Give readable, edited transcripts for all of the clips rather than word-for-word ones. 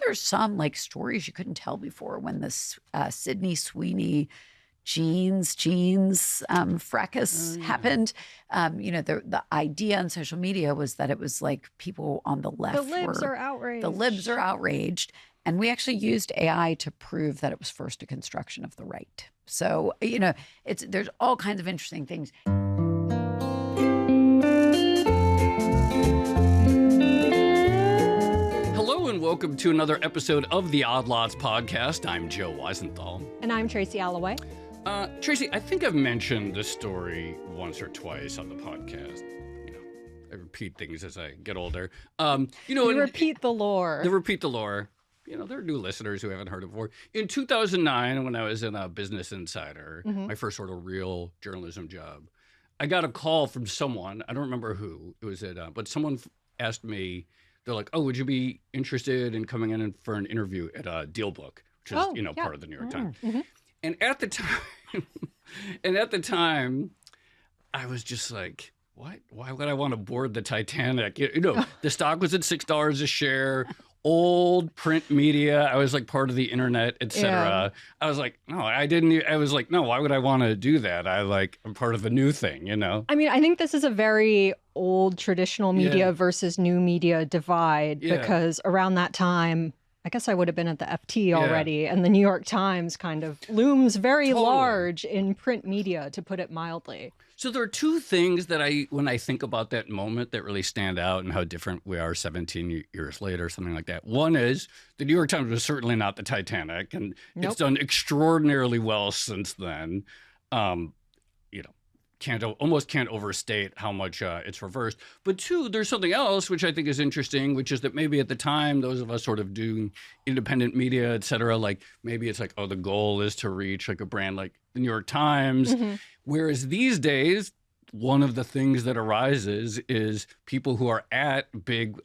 there's some like stories you couldn't tell before when this Sydney Sweeney jeans fracas happened. The idea on social media was that it was like people on the left The libs are outraged. The libs are outraged. And we actually used AI to prove that it was first a construction of the right. So, there's all kinds of interesting things. Hello and welcome to another episode of the Odd Lots podcast. I'm Joe Weisenthal. And I'm Tracy Alloway. Tracy, I think I've mentioned this story once or twice on the podcast. I repeat things as I get older. You repeat the lore. Repeat the lore. There are new listeners who haven't heard it before. In 2009, when I was in a Business Insider, my first sort of real journalism job, I got a call from someone. I don't remember who it was, but someone asked me, they're like, oh, would you be interested in coming in for an interview at DealBook, which is, part of the New York Times. Mm-hmm. And at the time, I was just like, what? Why would I want to board the Titanic? The stock was at $6 a share. Old print media. I was like part of the internet, etc. Yeah. I was like, no, I didn't. I was like, no, why would I want to do that? I'm part of the new thing, I mean, I think this is a very old traditional media versus new media divide because around that time, I guess I would have been at the FT already, and the New York Times kind of looms very large in print media, to put it mildly. So there are two things that when I think about that moment, that really stand out and how different we are 17 years later, something like that. One is the New York Times was certainly not the Titanic, and it's done extraordinarily well since then. Almost can't overstate how much it's reversed. But two, there's something else which I think is interesting, which is that maybe at the time, those of us sort of doing independent media, et cetera, like maybe it's like, oh, the goal is to reach like a brand like the New York Times. Mm-hmm. Whereas these days, one of the things that arises is people who are at big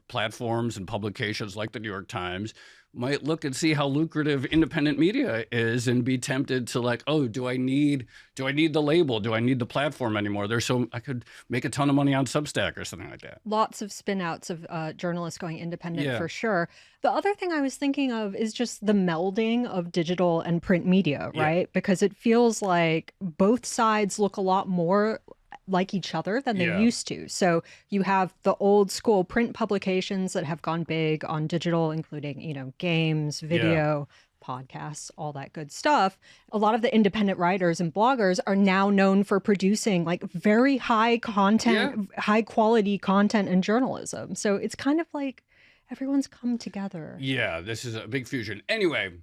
platforms and publications like the New York Times might look and see how lucrative independent media is and be tempted to like, oh, do I need the label? Do I need the platform anymore? I could make a ton of money on Substack or something like that. Lots of spin-outs of journalists going independent for sure. The other thing I was thinking of is just the melding of digital and print media, right? Because it feels like both sides look a lot more like each other than they used to. So you have the old school print publications that have gone big on digital, including, games, video, podcasts, all that good stuff. A lot of the independent writers and bloggers are now known for producing like very high content, high quality content and journalism. So it's kind of like everyone's come together. Yeah, this is a big fusion. Anyway,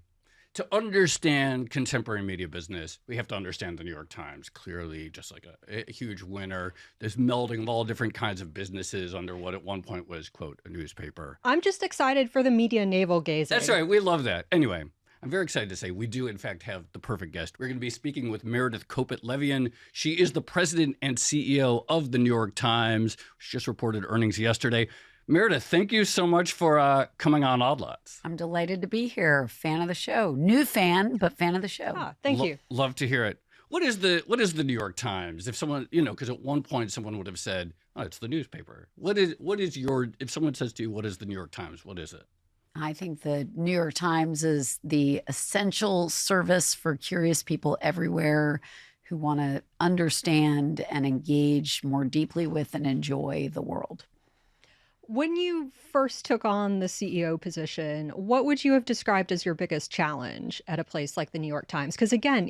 to understand contemporary media business, we have to understand the New York Times. Clearly, just like a huge winner. This melding of all different kinds of businesses under what at one point was, quote, a newspaper. I'm just excited for the media navel gazing. That's right. We love that. Anyway, I'm very excited to say we do, in fact, have the perfect guest. We're going to be speaking with Meredith Kopit Levien. She is the president and CEO of the New York Times. She just reported earnings yesterday. Meredith, thank you so much for coming on Odd Lots. I'm delighted to be here. Fan of the show. New fan, but fan of the show. Thank you. Love to hear it. What is the New York Times? If someone, because at one point someone would have said, oh, it's the newspaper. If someone says to you, what is the New York Times? What is it? I think the New York Times is the essential service for curious people everywhere who want to understand and engage more deeply with and enjoy the world. When you first took on the CEO position, what would you have described as your biggest challenge at a place like the New York Times? Because again,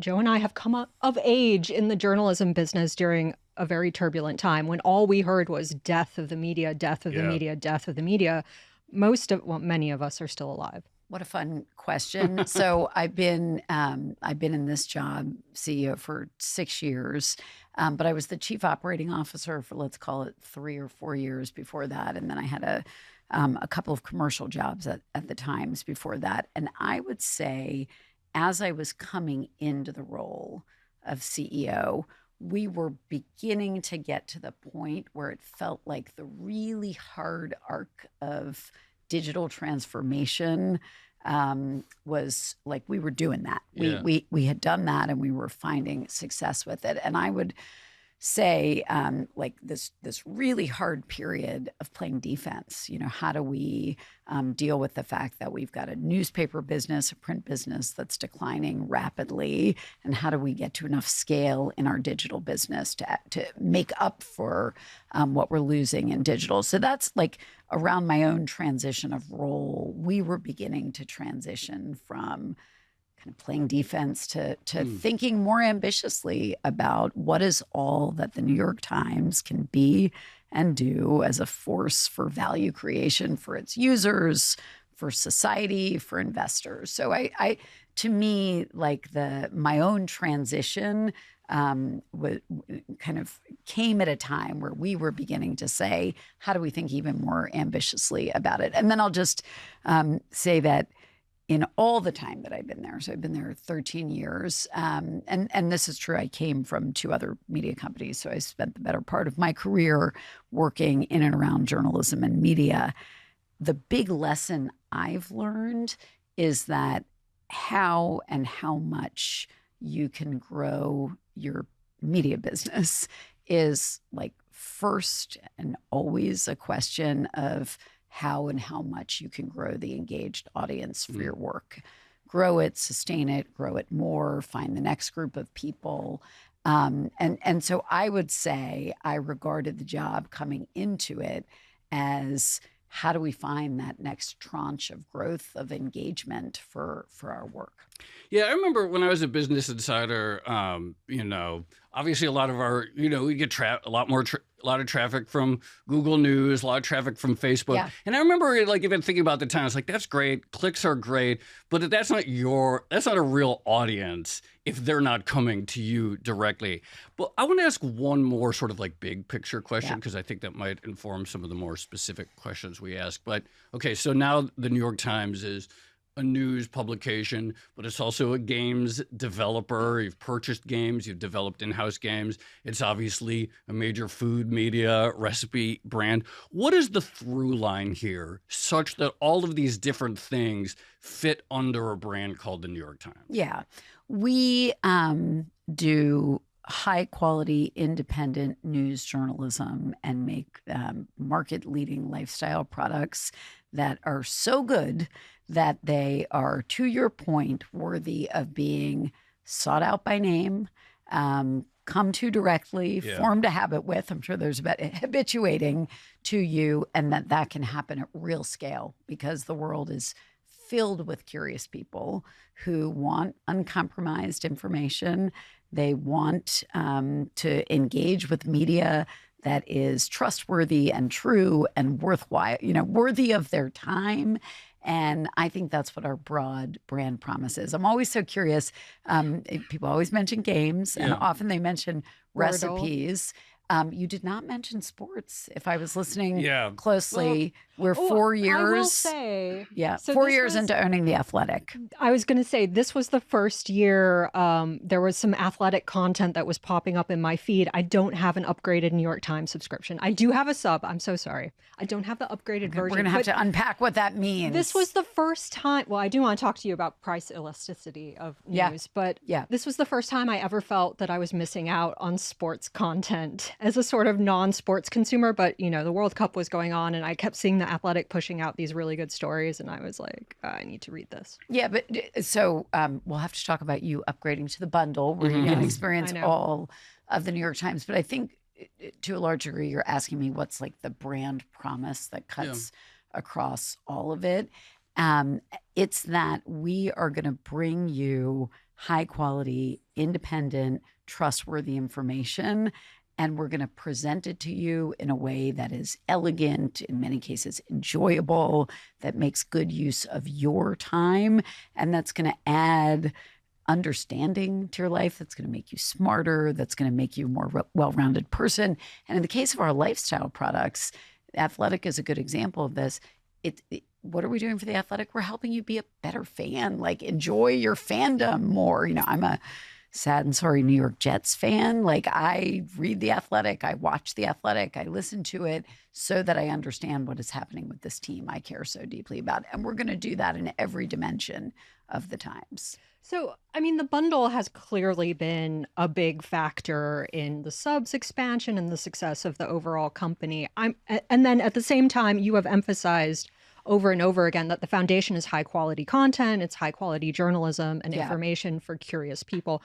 Joe and I have come up of age in the journalism business during a very turbulent time when all we heard was death of the media, death of the media, death of the media. Many of us are still alive. What a fun question. So I've been in this job, CEO, for 6 years, but I was the chief operating officer for, let's call it 3 or 4 years before that. And then I had a couple of commercial jobs at the Times before that. And I would say, as I was coming into the role of CEO, we were beginning to get to the point where it felt like the really hard arc of digital transformation was like we were doing that. We had done that and we were finding success with it. And I would say like this really hard period of playing defense. How do we deal with the fact that we've got a newspaper business, a print business that's declining rapidly, and how do we get to enough scale in our digital business to make up for what we're losing in digital? So that's like around my own transition of role. We were beginning to transition from kind of playing defense to thinking more ambitiously about what is all that the New York Times can be and do as a force for value creation for its users, for society, for investors. So I to me, like my own transition kind of came at a time where we were beginning to say, how do we think even more ambitiously about it? And then I'll just say that in all the time that I've been there, so I've been there 13 years, and this is true, I came from 2 other media companies, so I spent the better part of my career working in and around journalism and media. The big lesson I've learned is that how much you can grow your media business is like first and always a question of how and how much you can grow the engaged audience for your work. Grow it, sustain it, grow it more, find the next group of people. And so I would say I regarded the job coming into it as, how do we find that next tranche of growth, of engagement for our work? Yeah, I remember when I was a Business Insider, obviously a lot of our, we get a lot of traffic from Google News, a lot of traffic from Facebook. Yeah. And I remember like even thinking about the time, it's like, that's great. Clicks are great, but that's not a real audience if they're not coming to you directly. But I want to ask one more sort of like big picture question, because I think that might inform some of the more specific questions we ask. But okay, so now the New York Times is a news publication, but it's also a games developer. You've purchased games, you've developed in-house games. It's obviously a major food media recipe brand. What is the through line here such that all of these different things fit under a brand called the New York Times? Yeah, we do high quality independent news journalism and make market leading lifestyle products that are so good that they are, to your point, worthy of being sought out by name, come to directly, formed a habit with. I'm sure there's about habituating to you, and that can happen at real scale because the world is filled with curious people who want uncompromised information. They want to engage with media that is trustworthy and true and worthwhile, worthy of their time. And I think that's what our broad brand promise is. I'm always so curious. People always mention games, and often they mention recipes. You did not mention sports. If I was listening closely, we're 4 years. I will say, so 4 years into owning The Athletic. I was going to say this was the first year there was some athletic content that was popping up in my feed. I don't have an upgraded New York Times subscription. I do have a sub. I'm so sorry. I don't have the upgraded version. We're going to have to unpack what that means. This was the first time. Well, I do want to talk to you about price elasticity of news, but this was the first time I ever felt that I was missing out on sports content as a sort of non-sports consumer. But, the World Cup was going on and I kept seeing The Athletic pushing out these really good stories. And I was like, I need to read this. Yeah, but so we'll have to talk about you upgrading to the bundle where you can experience all of the New York Times. But I think to a large degree, you're asking me what's like the brand promise that cuts across all of it. It's that we are going to bring you high quality, independent, trustworthy information. And we're going to present it to you in a way that is elegant, in many cases enjoyable, that makes good use of your time, and that's going to add understanding to your life, that's going to make you smarter, that's going to make you a more well-rounded person. And in the case of our lifestyle products, Athletic is a good example of this. What are we doing for The Athletic? We're helping you be a better fan, like enjoy your fandom more. I'm a sad and sorry New York Jets fan. Like, I read The Athletic, I watch The Athletic, I listen to it so that I understand what is happening with this team I care so deeply about. And we're going to do that in every dimension of the Times. So, I mean, the bundle has clearly been a big factor in the subs expansion and the success of the overall company. And then at the same time, you have emphasized over and over again that the foundation is high quality content, it's high quality journalism and information for curious people.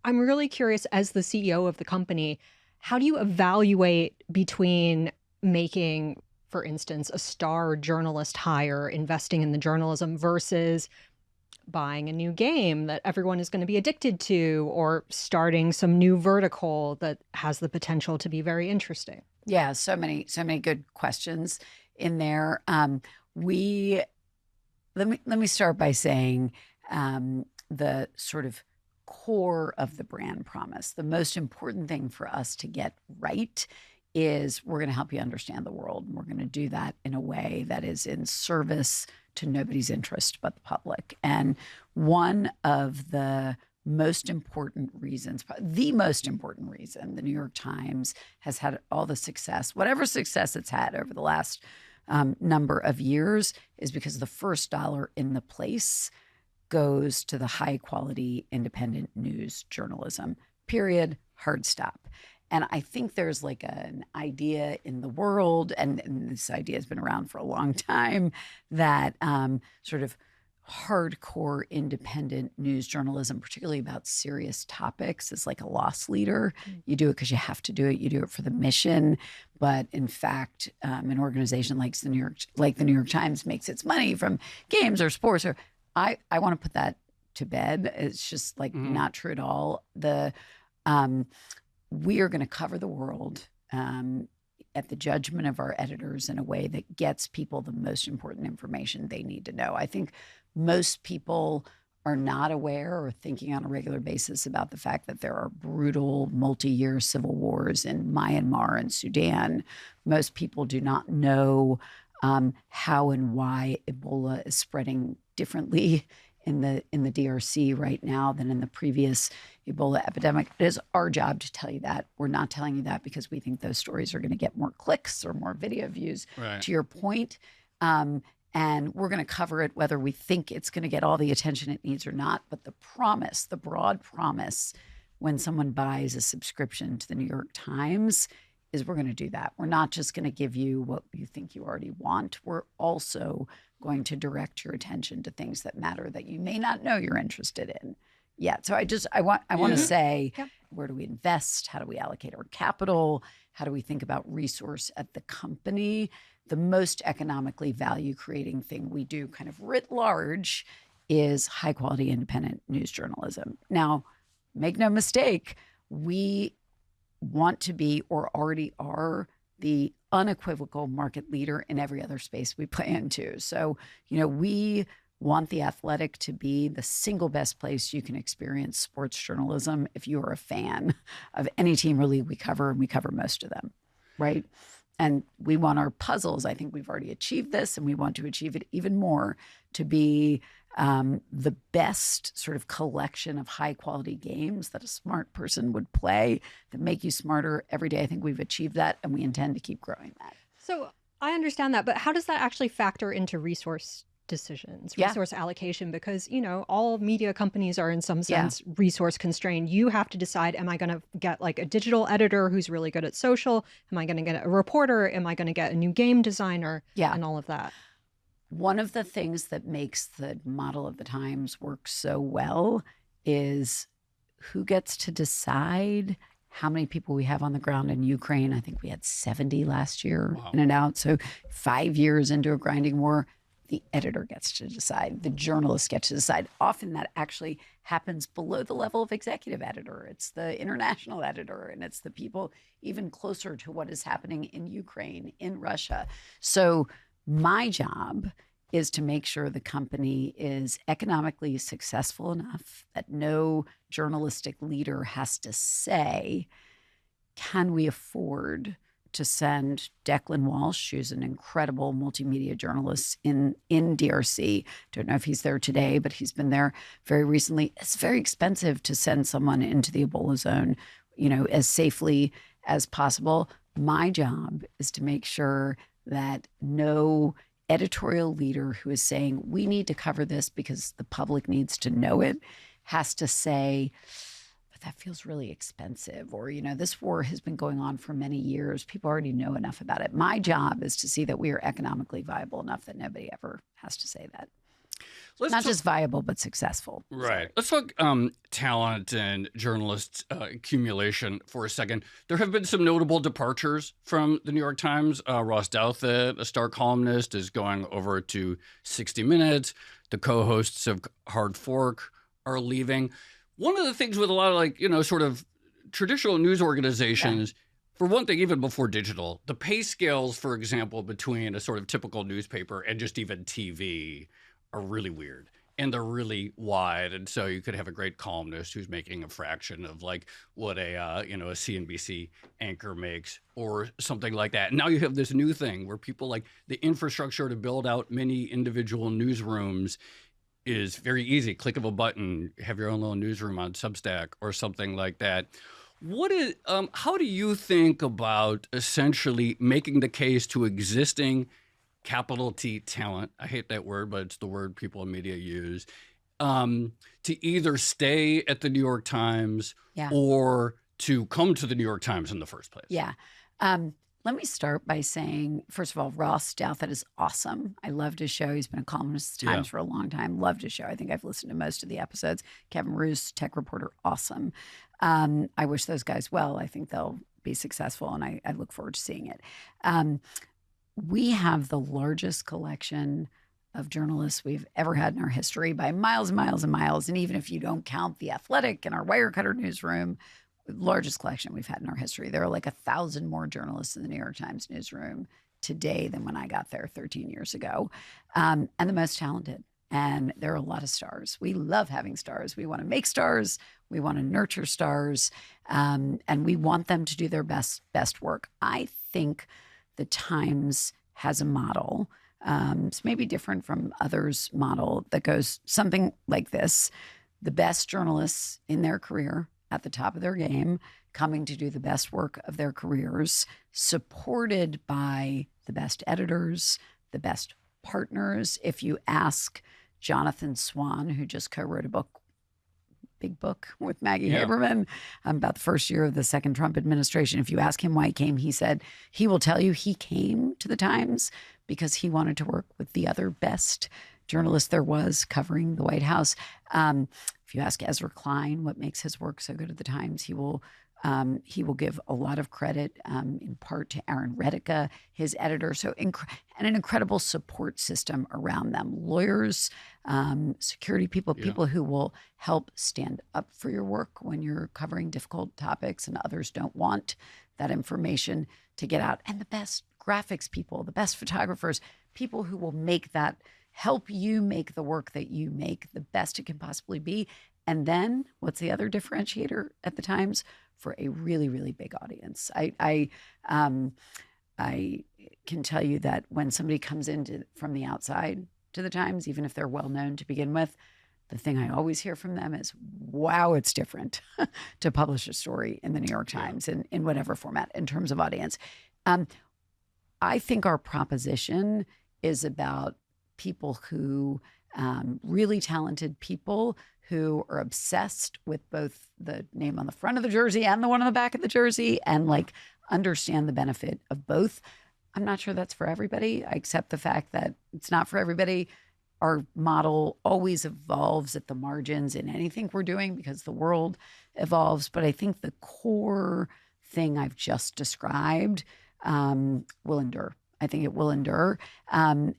I'm really curious, as the CEO of the company, how do you evaluate between making, for instance, a star journalist hire, investing in the journalism, versus buying a new game that everyone is going to be addicted to, or starting some new vertical that has the potential to be very interesting? Yeah, so many good questions in there. Let me start by saying the sort of core of the brand promise. The most important thing for us to get right is we're going to help you understand the world. And we're going to do that in a way that is in service to nobody's interest but the public. And one of the most important reasons, the most important reason the New York Times has had all the success, whatever success it's had over the last number of years, is because the first dollar in the place goes to the high quality independent news journalism, period, hard stop. And I think there's like an idea in the world, and this idea has been around for a long time, that sort of hardcore independent news journalism, particularly about serious topics, is like a loss leader. You do it because you have to do it. You do it for the mission. But in fact, an organization like the New York Times makes its money from games or sports. Or I want to put that to bed. It's just like not true at all. We are going to cover the world at the judgment of our editors in a way that gets people the most important information they need to know. I think most people are not aware or thinking on a regular basis about the fact that there are brutal multi-year civil wars in Myanmar and Sudan. Most people do not know how and why Ebola is spreading differently in the DRC right now than in the previous Ebola epidemic. It is our job to tell you that. We're not telling you that because we think those stories are going to get more clicks or more video views, right, to your point. And we're going to cover it whether we think it's going to get all the attention it needs or not. But the promise, the broad promise, when someone buys a subscription to the New York Times, is we're going to do that. We're not just going to give you what you think you already want. We're also going to direct your attention to things that matter that you may not know you're interested in yet. So I want to say, where do we invest? How do we allocate our capital? How do we think about resource at the company? The most economically value-creating thing we do, kind of writ large, is high-quality independent news journalism. Now, make no mistake, we want to be, or already are, the unequivocal market leader in every other space we play into. So, we want The Athletic to be the single best place you can experience sports journalism if you are a fan of any team or league we cover, and we cover most of them, right? And we want our puzzles, I think we've already achieved this, and we want to achieve it even more, to be the best sort of collection of high quality games that a smart person would play that make you smarter every day. I think we've achieved that, and we intend to keep growing that. So I understand that, but how does that actually factor into resource decisions, resource allocation? Because, all media companies are in some sense resource constrained. You have to decide, am I going to get like a digital editor who's really good at social? Am I going to get a reporter? Am I going to get a new game designer? And all of that. One of the things that makes the model of the Times work so well is who gets to decide how many people we have on the ground in Ukraine. I think we had 70 last year, in and out. So 5 years into a grinding war, the editor gets to decide. The journalist gets to decide. Often that actually happens below the level of executive editor. It's the international editor, and it's the people even closer to what is happening in Ukraine, in Russia. So my job is to make sure the company is economically successful enough that no journalistic leader has to say, can we afford to send Declan Walsh, who's an incredible multimedia journalist in DRC. Don't know if he's there today, but he's been there very recently. It's very expensive to send someone into the Ebola zone, as safely as possible. My job is to make sure that no editorial leader who is saying we need to cover this because the public needs to know it has to say, but that feels really expensive, or this war has been going on for many years, people already know enough about it. My job is to see that we are economically viable enough that nobody ever has to say that. Not just viable, but successful. Right. Let's talk talent and journalist accumulation for a second. There have been some notable departures from the New York Times. Ross Douthat, a star columnist, is going over to 60 Minutes. The co-hosts of Hard Fork are leaving. One of the things with a lot of sort of traditional news organizations, for one thing, even before digital, the pay scales, for example, between a sort of typical newspaper and just even TV are really weird, and they're really wide. And so you could have a great columnist who's making a fraction of what a CNBC anchor makes or something like that. Now you have this new thing where people the infrastructure to build out many individual newsrooms is very easy. Click of a button, have your own little newsroom on Substack or something like that. How do you think about essentially making the case to existing capital T talent, I hate that word, but it's the word people in media use, to either stay at the New York Times or to come to the New York Times in the first place? Yeah. Let me start by saying, first of all, Ross Douthat is awesome. I loved his show. He's been a columnist at Times for a long time. Loved his show. I think I've listened to most of the episodes. Kevin Roos, tech reporter, awesome. I wish those guys well. I think they'll be successful, and I look forward to seeing it. We have the largest collection of journalists we've ever had in our history by miles and miles and miles. And even if you don't count The Athletic and our Wirecutter newsroom, largest collection we've had in our history. There are 1,000 more journalists in the New York Times newsroom today than when I got there 13 years ago, and the most talented. And there are a lot of stars. We love having stars. We want to make stars. We want to nurture stars, and we want them to do their best work. I think the Times has a model. It's maybe different from others' model that goes something like this. The best journalists in their career at the top of their game, coming to do the best work of their careers, supported by the best editors, the best partners. If you ask Jonathan Swan, who just co-wrote a big book with Maggie Haberman about the first year of the second Trump administration. If you ask him why he came, he said he will tell you he came to the Times because he wanted to work with the other best journalist there was covering the White House. If you ask Ezra Klein what makes his work so good at the Times, he will give a lot of credit, in part to Aaron Redica, his editor. So, and an incredible support system around them. Lawyers, security people, people who will help stand up for your work when you're covering difficult topics and others don't want that information to get out. And the best graphics people, the best photographers, people who will help you make the work that you make the best it can possibly be. And then what's the other differentiator at the Times? For a really, really big audience. I can tell you that when somebody comes in from the outside to the Times, even if they're well known to begin with, the thing I always hear from them is, wow, it's different to publish a story in the New York Times in whatever format in terms of audience. I think our proposition is about people who, really talented people who are obsessed with both the name on the front of the jersey and the one on the back of the jersey and understand the benefit of both. I'm not sure that's for everybody. I accept the fact that it's not for everybody. Our model always evolves at the margins in anything we're doing because the world evolves. But I think the core thing I've just described will endure. I think it will endure. And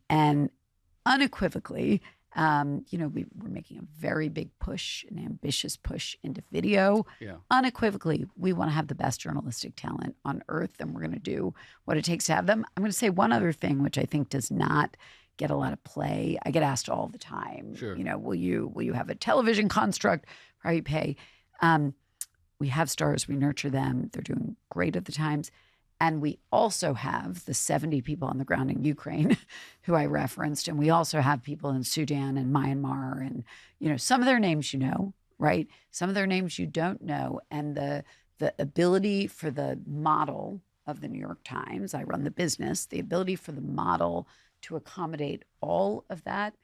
unequivocally, we're making a very big push, an ambitious push into video. Yeah. Unequivocally, we want to have the best journalistic talent on earth, and we're going to do what it takes to have them. I'm going to say one other thing, which I think does not get a lot of play. I get asked all the time, sure. Will you have a television construct for how you pay? We have stars, we nurture them. They're doing great at the Times. And we also have the 70 people on the ground in Ukraine who I referenced. And we also have people in Sudan and Myanmar. And, some of their names right? Some of their names you don't know. And the ability for the model of the New York Times, I run the business, the ability for the model to accommodate all of that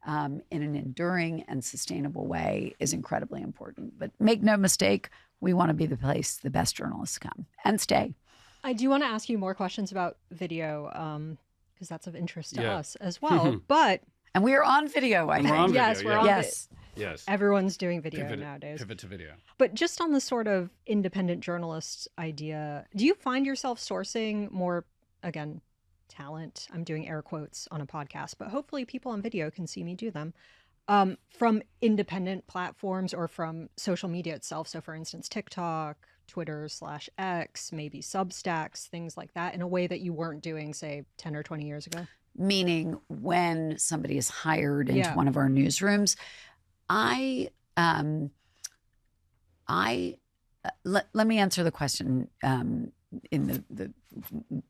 in an enduring and sustainable way is incredibly important. But make no mistake, we want to be the place the best journalists come and stay. I do want to ask you more questions about video because that's of interest to us as well. And we are on video, I think. We're on video, yes, we're on Yes. Everyone's doing video nowadays. Pivot to video. But just on the sort of independent journalist idea, do you find yourself sourcing more, again, talent? I'm doing air quotes on a podcast, but hopefully people on video can see me do them. From independent platforms or from social media itself. So for instance, TikTok, Twitter/X, maybe Substacks, things like that, in a way that you weren't doing, say, 10 or 20 years ago? Meaning when somebody is hired into one of our newsrooms, let me answer the question in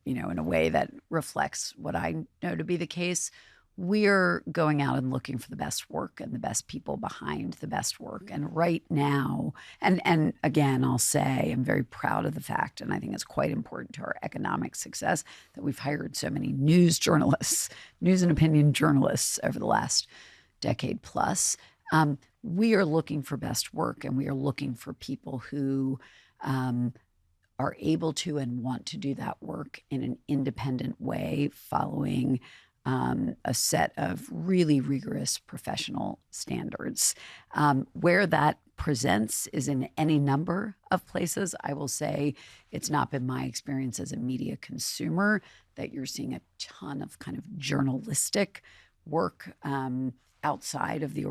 in a way that reflects what I know to be the case. We're going out and looking for the best work and the best people behind the best work. And right now, and again, I'll say I'm very proud of the fact, and I think it's quite important to our economic success, that we've hired so many news journalists, news and opinion journalists over the last decade plus. We are looking for best work, and we are looking for people who are able to and want to do that work in an independent way, following a set of really rigorous professional standards. Where that presents is in any number of places. I will say it's not been my experience as a media consumer that you're seeing a ton of kind of journalistic work outside of the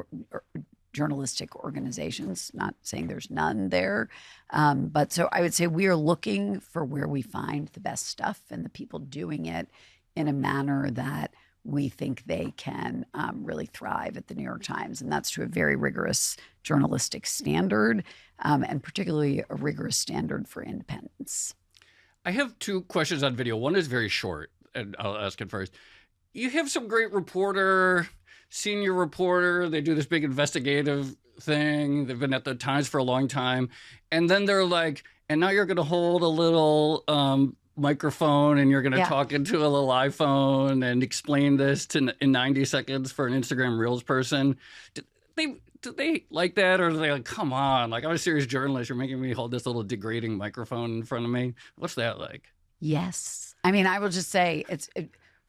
journalistic organizations. Not saying there's none there. But so I would say we are looking for where we find the best stuff and the people doing it in a manner that we think they can really thrive at the New York Times. And that's to a very rigorous journalistic standard, and particularly a rigorous standard for independence. I have two questions on video. One is very short, and I'll ask it first. You have some great senior reporter. They do this big investigative thing. They've been at the Times for a long time. And then they're like, and now you're going to hold a little microphone and you're going to talk into a little iPhone and explain this in 90 seconds for an Instagram Reels person. Do they like that? Or are they like, come on, like, I'm a serious journalist. You're making me hold this little degrading microphone in front of me. What's that like? Yes. I mean, I will just say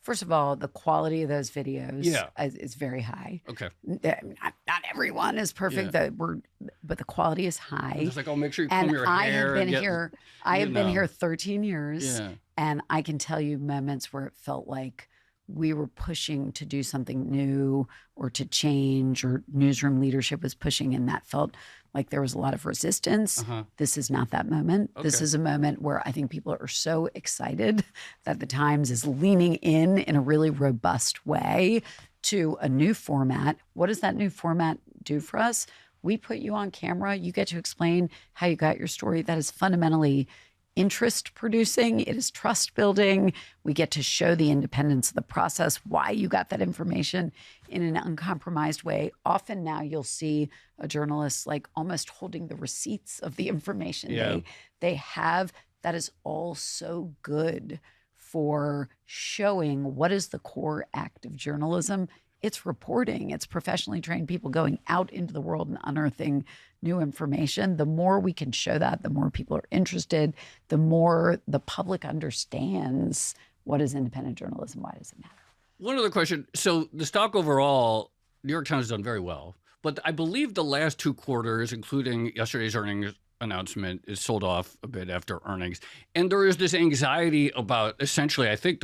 first of all, the quality of those videos is very high. Okay. Not everyone is perfect, but the quality is high. I'm just like, make sure you comb your hair. I have been here 13 years, and I can tell you moments where it felt like we were pushing to do something new or to change, or newsroom leadership was pushing, and that felt like there was a lot of resistance. This is not that moment. Okay. This is a moment where I think people are so excited that the Times is leaning in a really robust way to a new format. What does that new format do for us? We put you on camera. You get to explain how you got your story. That is fundamentally interest producing. It is trust building. We get to show the independence of the process, why you got that information in an uncompromised way. Often now you'll see a journalist like almost holding the receipts of the information they have. That is all so good for showing what is the core act of journalism. It's reporting. It's professionally trained people going out into the world and unearthing new information. The more we can show that, the more people are interested, the more the public understands what is independent journalism, why does it matter. One other question. So the stock overall, New York Times has done very well, but I believe the last 2 quarters, including yesterday's earnings announcement, is sold off a bit after earnings. And there is this anxiety about, essentially, I think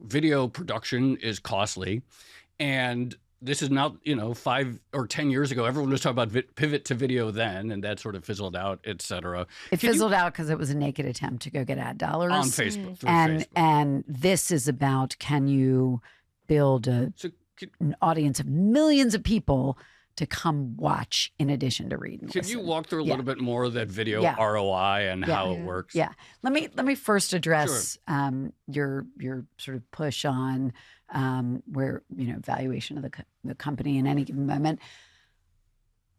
video production is costly. And this is not, 5 or 10 years ago, everyone was talking about pivot to video then, and that sort of fizzled out, et cetera. It fizzled out because it was a naked attempt to go get ad dollars. On Facebook. And this is about, can you build an audience of millions of people to come watch in addition to read and Could listen. you walk through a little bit more of that video ROI and how it works? Yeah. Let me first address your sort of push on where, valuation of the company in any given moment.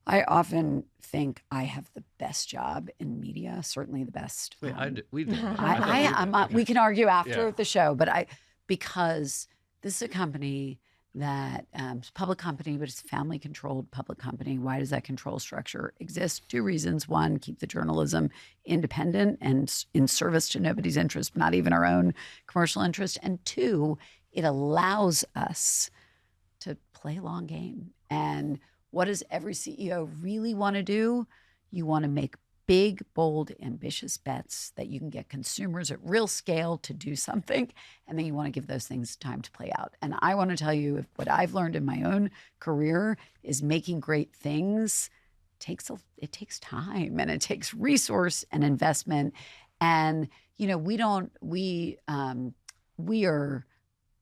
I often think I have the best job in media, certainly the best. We do. We can argue after the show, but because this is a company that it's a public company, but it's a family-controlled public company. Why does that control structure exist? 2 reasons. 1, keep the journalism independent and in service to nobody's interest, not even our own commercial interest. And 2, it allows us to play a long game. And what does every CEO really want to do? You want to make big, bold, ambitious bets that you can get consumers at real scale to do something. And then you want to give those things time to play out. And I want to tell you, what I've learned in my own career is making great things it takes time, and it takes resource and investment. And, we are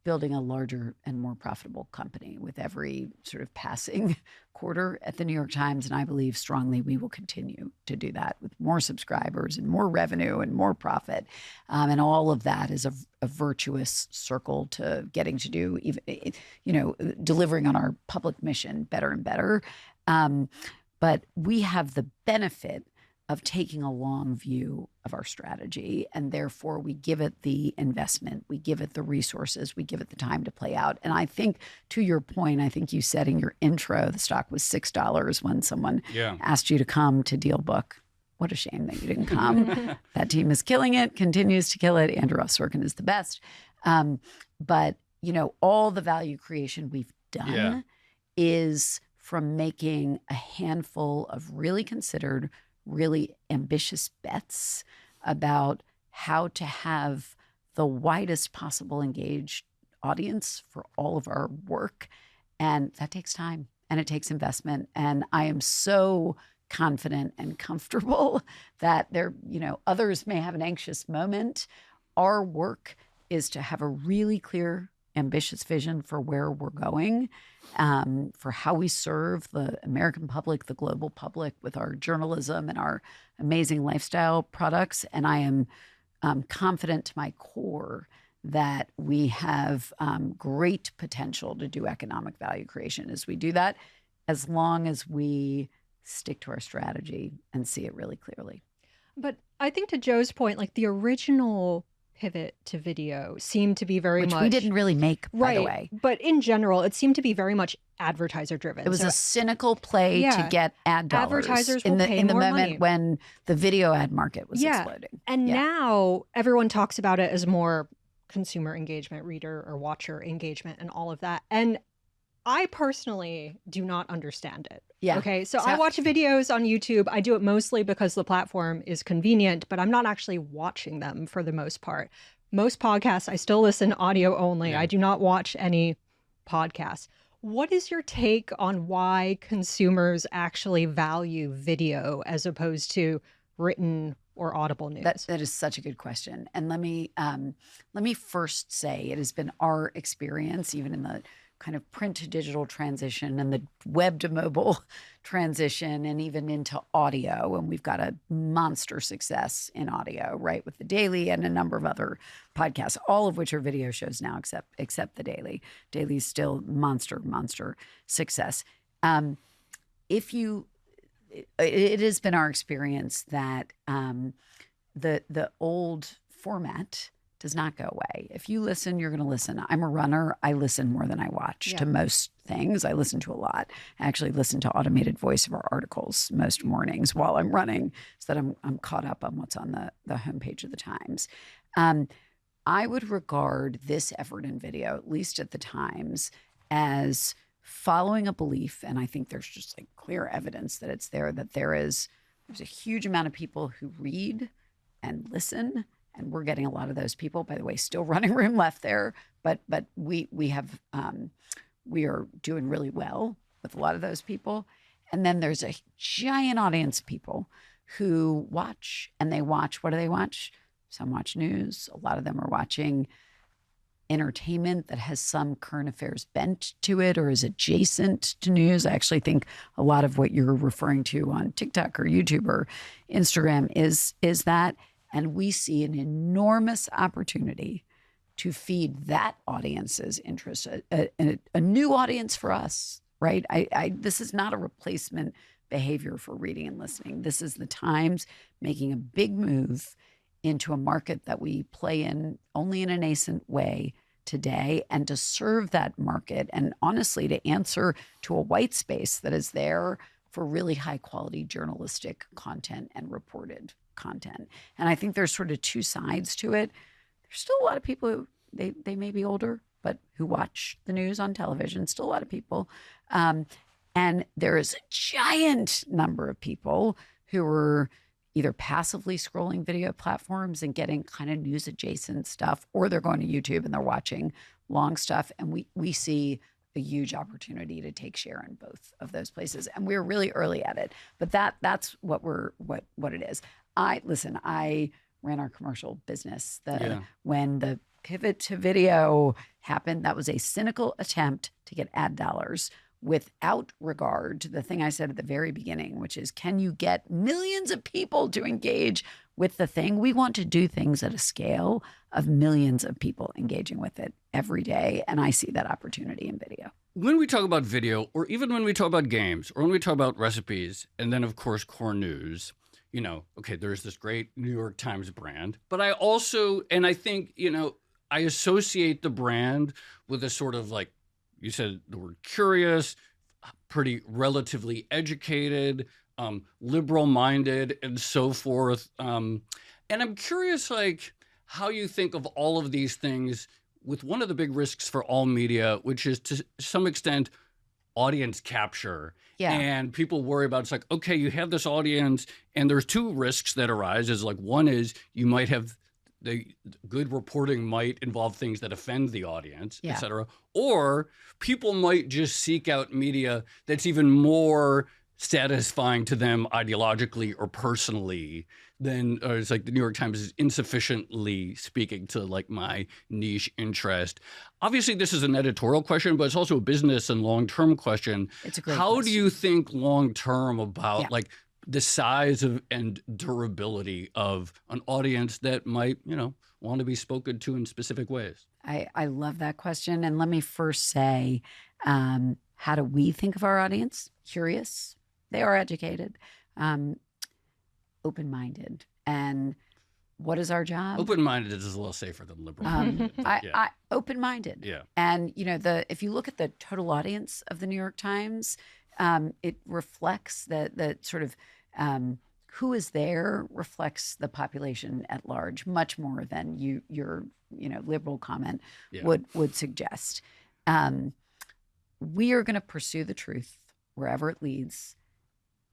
building a larger and more profitable company with every sort of passing quarter at the New York Times. And I believe strongly we will continue to do that with more subscribers and more revenue and more profit. And all of that is a virtuous circle to getting to do, even, delivering on our public mission better and better. But we have the benefit of taking a long view of our strategy, and therefore we give it the investment, we give it the resources, we give it the time to play out. And I think, to your point, I think you said in your intro, the stock was $6 when someone asked you to come to DealBook. What a shame that you didn't come. That team is killing it, continues to kill it. Andrew Ross Sorkin is the best. But, all the value creation we've done is from making a handful of really considered, really ambitious bets about how to have the widest possible engaged audience for all of our work. And that takes time and it takes investment. And I am so confident and comfortable that others may have an anxious moment. Our work is to have a really clear, ambitious vision for where we're going, for how we serve the American public, the global public, with our journalism and our amazing lifestyle products. And I am confident to my core that we have great potential to do economic value creation as we do that, as long as we stick to our strategy and see it really clearly. But I think, to Joe's point, like, the original pivot to video seemed to be very much... Which we didn't really make, by the way. But in general, it seemed to be very much advertiser driven. It was a cynical play to get ad dollars. Advertisers in will the pay in the more moment money. when the video ad market was exploding. And now everyone talks about it as more consumer engagement, reader or watcher engagement, and all of that. And I personally do not understand it. Yeah. Okay. So I watch videos on YouTube. I do it mostly because the platform is convenient, but I'm not actually watching them for the most part. Most podcasts, I still listen audio only. Yeah. I do not watch any podcasts. What is your take on why consumers actually value video as opposed to written or audible news? That is such a good question. And let me first say, it has been our experience, even in the kind of print to digital transition and the web to mobile transition, and even into audio. And we've got a monster success in audio, right? With the Daily and a number of other podcasts, all of which are video shows now, except the Daily. Daily's still monster success. It has been our experience that the old format does not go away. If you listen, you're going to listen. I'm a runner. I listen more than I watch to most things. I listen to a lot. I actually listen to automated voiceover articles most mornings while I'm running, so that I'm caught up on what's on the homepage of the Times. I would regard this effort in video, at least at the Times, as following a belief, and I think there's just like clear evidence that it's there, that there's a huge amount of people who read and listen. And we're getting a lot of those people, by the way, still running room left there. But we are doing really well with a lot of those people. And then there's a giant audience of people who watch, and they watch. What do they watch? Some watch news. A lot of them are watching entertainment that has some current affairs bent to it or is adjacent to news. I actually think a lot of what you're referring to on TikTok or YouTube or Instagram is that. And we see an enormous opportunity to feed that audience's interest, a new audience for us, right? This is not a replacement behavior for reading and listening. This is the Times making a big move into a market that we play in only in a nascent way today, and to serve that market and honestly to answer to a white space that is there for really high quality journalistic content and reported content. And I think there's sort of two sides to it. There's still a lot of people who they may be older, but who watch the news on television, still a lot of people. And there is a giant number of people who are either passively scrolling video platforms and getting kind of news adjacent stuff, or they're going to YouTube and they're watching long stuff. And we see a huge opportunity to take share in both of those places. And we're really early at it, but that's what it is. I ran our commercial business. When the pivot to video happened, that was a cynical attempt to get ad dollars without regard to the thing I said at the very beginning, which is, can you get millions of people to engage with the thing? We want to do things at a scale of millions of people engaging with it every day. And I see that opportunity in video. When we talk about video, or even when we talk about games, or when we talk about recipes, and then of course core news, okay, there's this great New York Times brand, but I also, and I think, I associate the brand with a sort of, like you said, the word curious, pretty relatively educated, liberal-minded, and so forth. And I'm curious, like, how you think of all of these things with one of the big risks for all media, which is to some extent audience capture. Yeah. And people worry about, it's like, okay, you have this audience, and there's two risks that arise. Is like, one is you might have the good reporting might involve things that offend the audience, et cetera. Or people might just seek out media that's even more satisfying to them ideologically or personally than, or it's like the New York Times is insufficiently speaking to like my niche interest. Obviously, this is an editorial question, but it's also a business and long-term question. It's a great How question. do you think long-term about like the size of and durability of an audience that might, want to be spoken to in specific ways? I love that question. And let me first say, how do we think of our audience? Curious. They are educated, open-minded. And what is our job? Open-minded is a little safer than liberal. Open-minded. Yeah. And, if you look at the total audience of the New York Times, it reflects the sort of who is there reflects the population at large much more than your liberal comment would suggest. We are going to pursue the truth wherever it leads,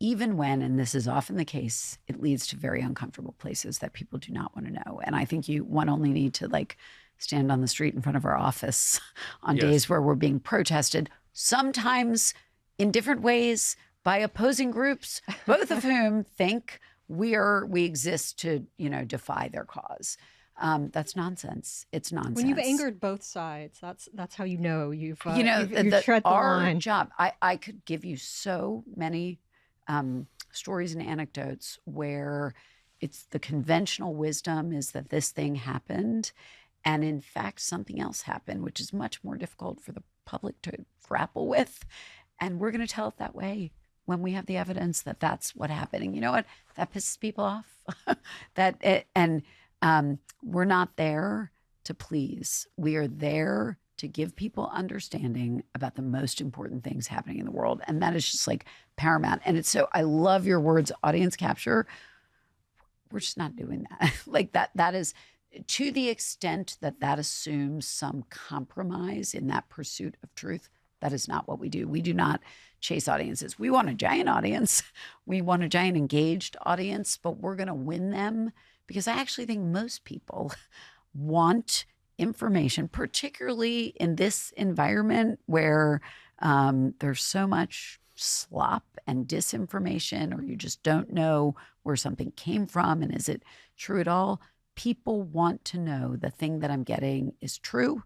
even when, and this is often the case, it leads to very uncomfortable places that people do not want to know. And I think one only need to stand on the street in front of our office on days where we're being protested, sometimes in different ways by opposing groups, both of whom think we exist to, defy their cause. That's nonsense. It's nonsense. When you've angered both sides, that's how you've you've tread the our line. job. I could give you so many stories and anecdotes where it's the conventional wisdom is that this thing happened, and in fact something else happened, which is much more difficult for the public to grapple with. And we're going to tell it that way when we have the evidence that that's what happened. And you know what? That pisses people off. We're not there to please. We are there to give people understanding about the most important things happening in the world. And that is just paramount. And it's so, I love your words, audience capture. We're just not doing that. That is, to the extent that assumes some compromise in that pursuit of truth, that is not what we do. We do not chase audiences. We want a giant audience. We want a giant engaged audience, but we're going to win them because I actually think most people want information, particularly in this environment where there's so much slop and disinformation, or you just don't know where something came from and is it true at all. People want to know the thing that I'm getting is true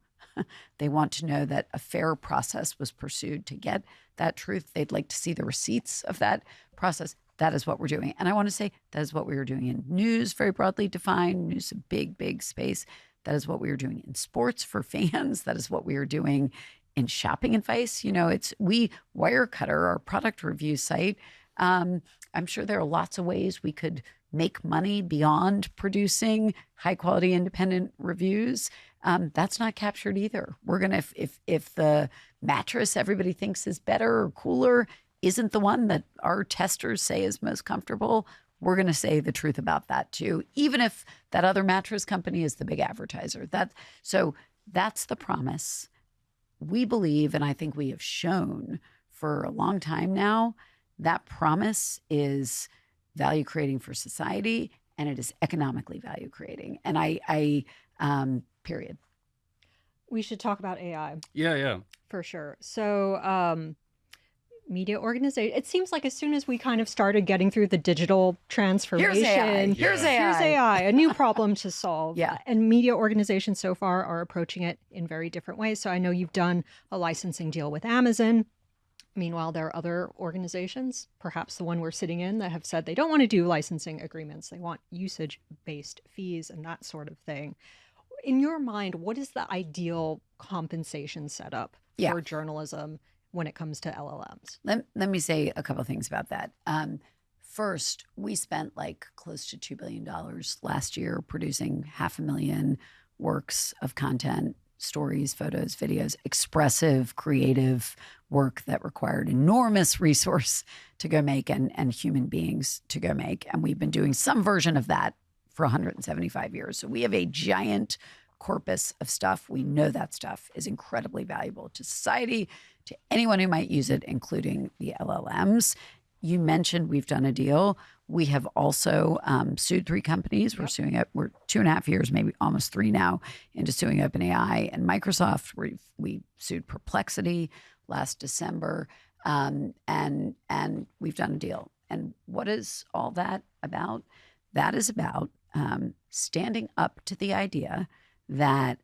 They want to know that a fair process was pursued to get that truth. They'd like to see the receipts of that process. That is what we're doing. And I want to say that is what we are doing in news, very broadly defined. News, a big, big space. That is what we are doing in sports for fans. That is what we are doing in shopping advice. We Wirecutter, our product review site. I'm sure there are lots of ways we could make money beyond producing high quality independent reviews. That's not captured either. We're going to, if the mattress everybody thinks is better or cooler isn't the one that our testers say is most comfortable, we're going to say the truth about that too, even if that other mattress company is the big advertiser. So that's the promise. We believe, and I think we have shown for a long time now, that promise is value creating for society, and it is economically value creating. And period. We should talk about AI. Yeah. For sure. So, media organization. It seems like as soon as we kind of started getting through the digital transformation, here's AI, a new problem to solve. Yeah. And media organizations so far are approaching it in very different ways. So I know you've done a licensing deal with Amazon. Meanwhile, there are other organizations, perhaps the one we're sitting in, that have said they don't want to do licensing agreements. They want usage-based fees and that sort of thing. In your mind, what is the ideal compensation setup for journalism when it comes to LLMs? Let me say a couple of things about that. First, we spent close to $2 billion last year producing 500,000 works of content, stories, photos, videos, expressive, creative work that required enormous resource to go make and human beings to go make. And we've been doing some version of that for 175 years. So we have a giant corpus of stuff. We know that stuff is incredibly valuable to society, to anyone who might use it, including the LLMs. You mentioned we've done a deal. We have also sued 3 companies. We're suing it. We're 2.5 years, maybe almost 3 now, into suing OpenAI and Microsoft. We sued Perplexity last December, and we've done a deal. And what is all that about? That is about standing up to the idea that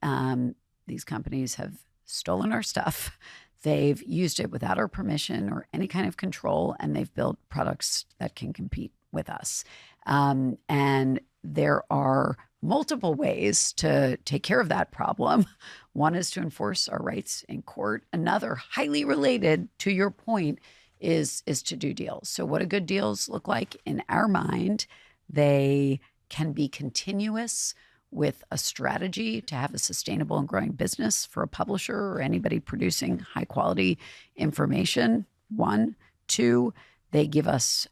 these companies have stolen our stuff. They've used it without our permission or any kind of control, and they've built products that can compete with us. And there are multiple ways to take care of that problem. One is to enforce our rights in court. Another, highly related to your point, is to do deals. So what do good deals look like? In our mind, they can be continuous with a strategy to have a sustainable and growing business for a publisher or anybody producing high quality information. 1, 2, they give us,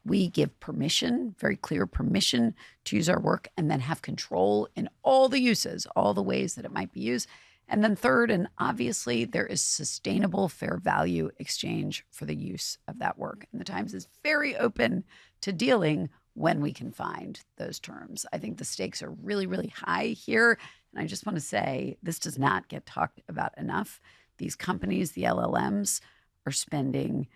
we give permission, very clear permission to use our work, and then have control in all the uses, all the ways that it might be used. And then 3rd, and obviously there is sustainable fair value exchange for the use of that work. And the Times is very open to dealing when we can find those terms. I think the stakes are really, really high here. And I just want to say, this does not get talked about enough. These companies, the LLMs, are spending,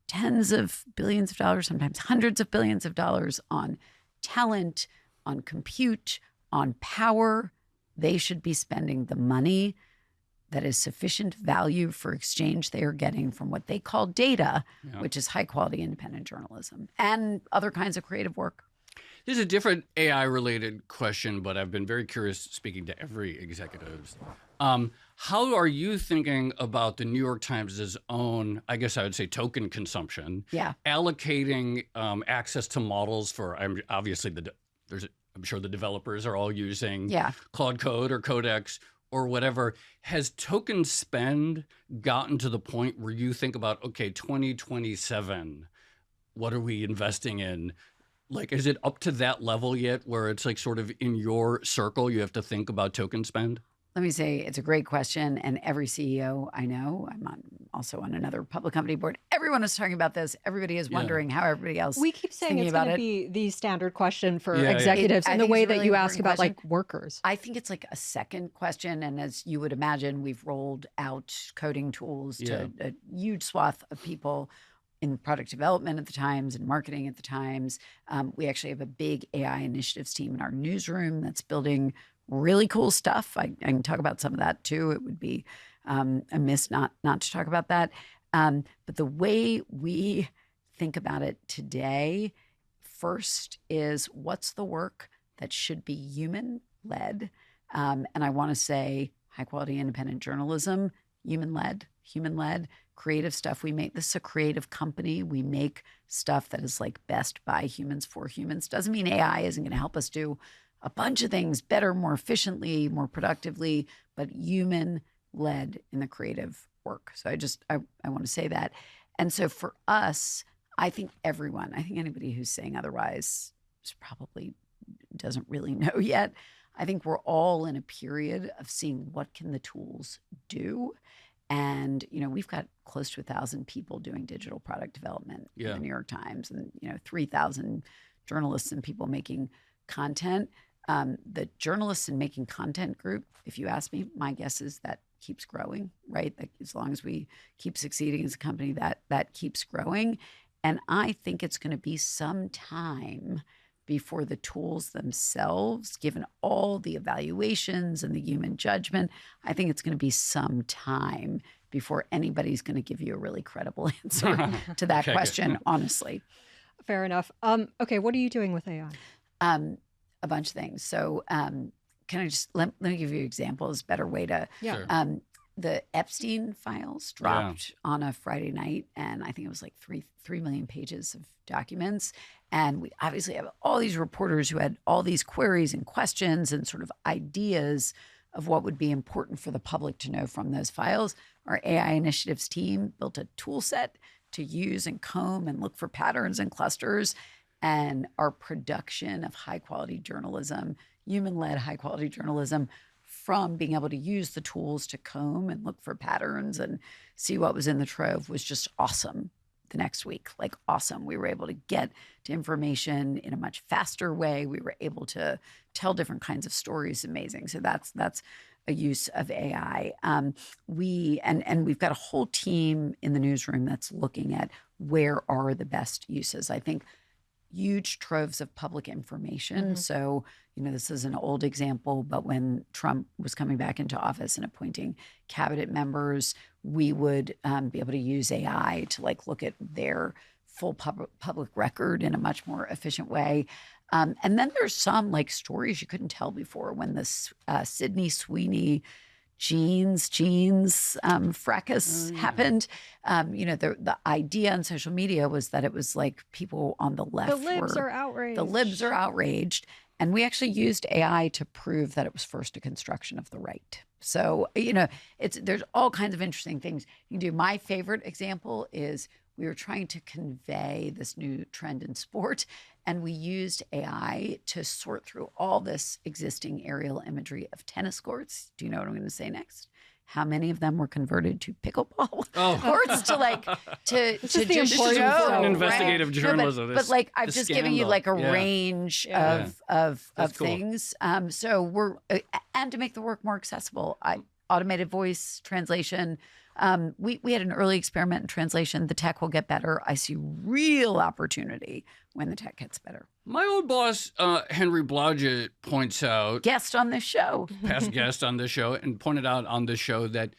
tens of billions of dollars, sometimes hundreds of billions of dollars on talent, on compute, on power. They should be spending the money that is sufficient value for exchange they are getting from what they call data, which is high quality independent journalism and other kinds of creative work. This is a different AI related question, but I've been very curious speaking to every executive. How are you thinking about the New York Times' own, I guess I would say, token consumption? Allocating access to models for, obviously, I'm sure the developers are all using Claude Code or Codex or whatever. Has token spend gotten to the point where you think about, okay, 2027, what are we investing in? Is it up to that level yet where it's sort of in your circle, you have to think about token spend? Let me say, it's a great question. And every CEO I know, I'm also on another public company board, everyone is talking about this. Everybody is wondering how everybody else We keep saying it's going to be the standard question for executives in I the think way it's a that really you ask important about question. workers. I think it's a second question. And as you would imagine, we've rolled out coding tools to a huge swath of people in product development at the Times and marketing at the Times. We actually have a big AI initiatives team in our newsroom that's building really cool stuff. I can talk about some of that too. It would be amiss not to talk about that. But the way we think about it today, first is what's the work that should be human-led? And I want to say high-quality independent journalism, human-led, creative stuff. We make this a creative company. We make stuff that is like best by humans for humans. Doesn't mean AI isn't going to help us do a bunch of things better, more efficiently, more productively, but human-led in the creative work. So I want to say that. And so for us, I think anybody who's saying otherwise probably doesn't really know yet. I think we're all in a period of seeing what can the tools do. And, we've got close to 1,000 people doing digital product development in the New York Times and, 3,000 journalists and people making content. The journalists and making content group, if you ask me, my guess is that keeps growing, right? Like, as long as we keep succeeding as a company, that keeps growing. And I think it's going to be some time before the tools themselves, given all the evaluations and the human judgment, I think it's going to be some time before anybody's going to give you a really credible answer to that question, honestly. Fair enough. Okay, what are you doing with AI? A bunch of things. So can I just, let me give you examples, better way to, Sure. The Epstein files dropped on a Friday night, and I think it was like 3 million pages of documents. And we obviously have all these reporters who had all these queries and questions and sort of ideas of what would be important for the public to know from those files. Our AI initiatives team built a tool set to use and comb and look for patterns and clusters. And our production of high quality journalism, human-led high quality journalism, from being able to use the tools to comb and look for patterns and see what was in the trove was just awesome the next week. Like, awesome. We were able to get to information in a much faster way. We were able to tell different kinds of stories. Amazing. So that's a use of AI. We've got a whole team in the newsroom that's looking at where are the best uses. I think huge troves of public information. Mm-hmm. So, this is an old example, but when Trump was coming back into office and appointing cabinet members, we would be able to use AI to look at their full public record in a much more efficient way. And then there's some stories you couldn't tell before. When this Sydney Sweeney jeans fracas happened. The idea on social media was that it was like people on the left. The libs are outraged. The libs are outraged. And we actually used AI to prove that it was first a construction of the right. So, there's all kinds of interesting things you can do. My favorite example is we were trying to convey this new trend in sport, and we used AI to sort through all this existing aerial imagery of tennis courts. Do you know what I'm going to say next? How many of them were converted to pickleball courts to just show investigative journalism. But I've just given you a range of cool. things. So we're and to make the work more accessible, automated voice translation. We had an early experiment in translation. The tech will get better. I see real opportunity when the tech gets better. My old boss, Henry Blodgett, points out... Guest on this show. Past guest on this show, and pointed out on this show that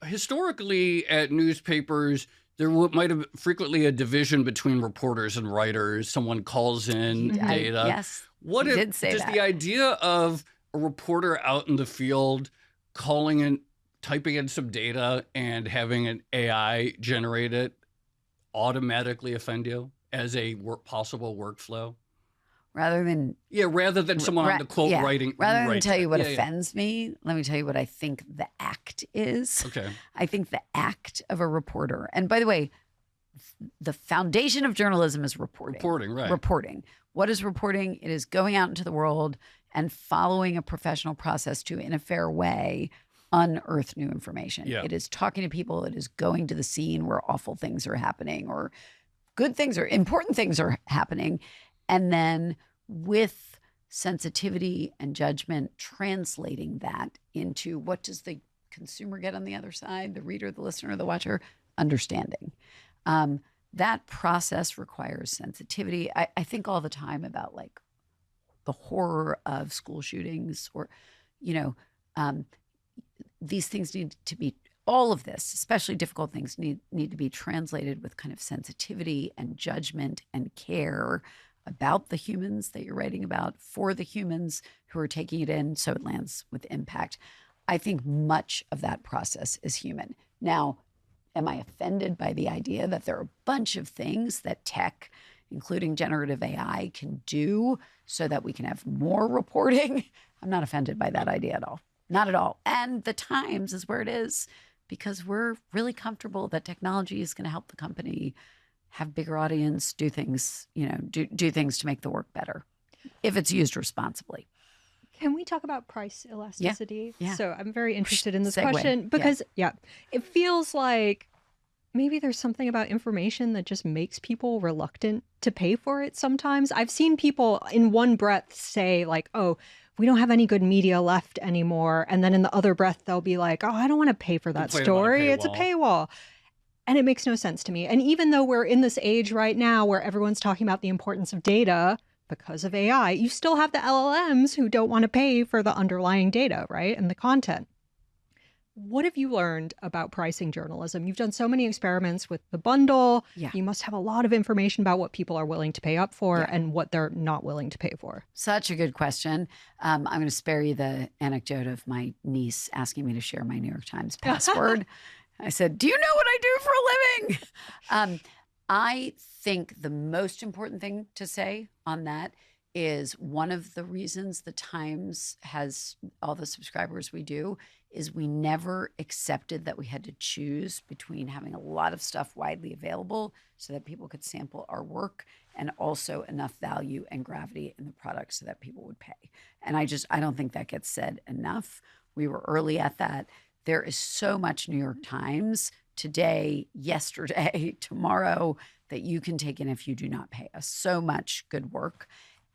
historically at newspapers, there might have frequently a division between reporters and writers. Someone calls in data. Yes, what if did say just that. The idea of a reporter out in the field calling in, typing in some data and having an AI generate it automatically offend you as a possible workflow? Rather than someone on the quote writing. Rather than tell you what offends me, let me tell you what I think the act is. Okay. I think the act of a reporter, and by the way, the foundation of journalism is reporting. Reporting. What is reporting? It is going out into the world and following a professional process to, in a fair way, unearth new information. Yeah. It is talking to people. It is going to the scene where awful things are happening or good things or important things are happening. And then with sensitivity and judgment, translating that into what does the consumer get on the other side, the reader, the listener, the watcher, understanding. That process requires sensitivity. I think all the time about the horror of school shootings or these things need to be, all of this, especially difficult things, need to be translated with kind of sensitivity and judgment and care about the humans that you're writing about, for the humans who are taking it in, so it lands with impact. I think much of that process is human. Now, am I offended by the idea that there are a bunch of things that tech, including generative AI, can do so that we can have more reporting? I'm not offended by that idea at all. Not at all. And the Times is where it is because we're really comfortable that technology is going to help the company have bigger audience, do things, do things to make the work better if it's used responsibly. Can we talk about price elasticity? Yeah. So I'm very interested in this Segue. question because, it feels like maybe there's something about information that just makes people reluctant to pay for it sometimes. I've seen people in one breath say like, oh, we don't have any good media left anymore. And then in the other breath, they'll be like, oh, I don't want to pay for that story. It's a paywall. And it makes no sense to me. And even though we're in this age right now where everyone's talking about the importance of data because of AI, you still have the LLMs who don't want to pay for the underlying data, right? And the content. What have you learned about pricing journalism? You've done so many experiments with the bundle. Yeah. You must have a lot of information about what people are willing to pay up for and what they're not willing to pay for. Such a good question. I'm going to spare you the anecdote of my niece asking me to share my New York Times password. I said, do you know what I do for a living? I think the most important thing to say on that is one of the reasons the Times has all the subscribers we do is we never accepted that we had to choose between having a lot of stuff widely available so that people could sample our work and also enough value and gravity in the product so that people would pay. And I don't think that gets said enough. We were early at that. There is so much New York Times today, yesterday, tomorrow that you can take in if you do not pay us. So much good work